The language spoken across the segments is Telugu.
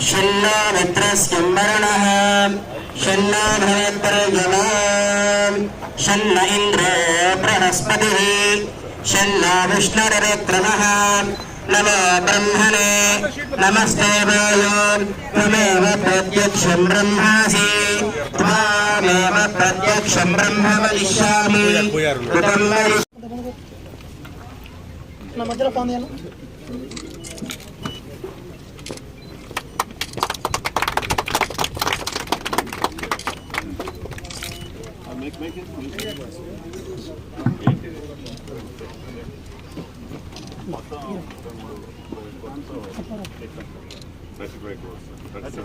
शन्नो मित्रस्यम्बरणः शन्नो भवेद्वर्यमान् शन्न इन्द्रो बृहस्पतिः शन्नो विष्णुरुक्रमः नमो ब्रह्मणे नमस्ते वायो त्वमेव प्रत्यक्षं ब्रह्मासि त्वामेव प्रत्यक्षं ब्रह्म वदिष्यामि Make it. That's a great course. That's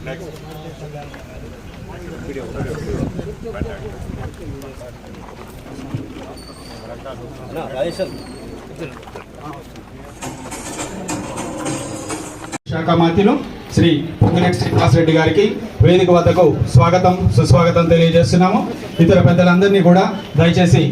next. Video. శాఖ మంత్రులు శ్రీ పొంగిరెడ్డి శ్రీనివాస్ రెడ్డి గారికి వేదిక వద్దకు స్వాగతం సుస్వాగతం తెలియజేస్తున్నాము. ఇతర పెద్దలందరినీ కూడా దయచేసి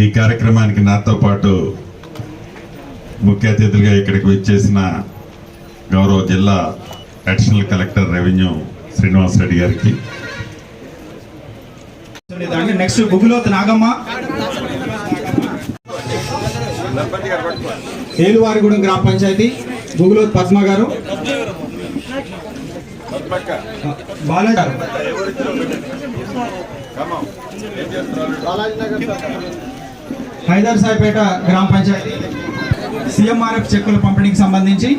ఈ కార్యక్రమానికి నాతో పాటు ముఖ్య అతిథులుగా ఇక్కడికి వచ్చేసిన గౌరవ జిల్లా additional collector revenue Srinivas Reddy గారికి, నెక్స్ట్ గుగులోత్ నాగమ్మ, ఏలువారిగూడెం గ్రామ పంచాయతీ గుగులోత్ పద్మ గారు, బాలాజీ గారు, హైదర్ సాయిపేట గ్రామ పంచాయతీ సిఎంఆర్ఎఫ్ చెక్కుల పంపిణీకి సంబంధించి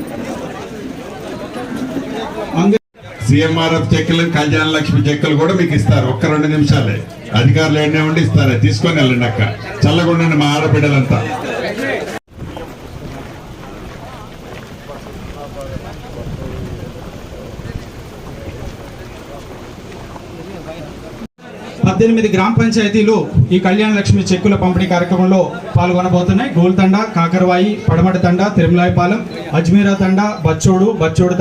సిఎంఆర్ఎఫ్ చెక్కులు, కళ్యాణ లక్ష్మి చెక్కులు కూడా మీకు ఇస్తారు. ఒక్క 2 నిమిషాలే, అధికారులు ఏడే ఉండి ఇస్తారు. తీసుకొని వెళ్ళండి అక్క, చల్లగుండండి మా ఆడబిడ్డలంతా. పద్దెనిమిది గ్రామ పంచాయతీలు ఈ కళ్యాణ లక్ష్మి చెక్కుల పంపిణీ కార్యక్రమంలో పాల్గొనబోతున్నాయి. గోల్తండ, కాకరవాయి, పడమటి తండ, తిరుమలాయపాలెం, అజ్మీరా తండ, బచ్చోడు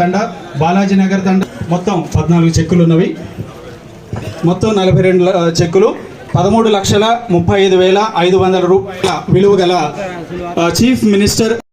తండ, బాలాజీ నగర్ తండ, మొత్తం 14 చెక్కులు ఉన్నవి. మొత్తం 42 చెక్కులు 13,35,500 రూపాయల విలువ గల చీఫ్ మినిస్టర్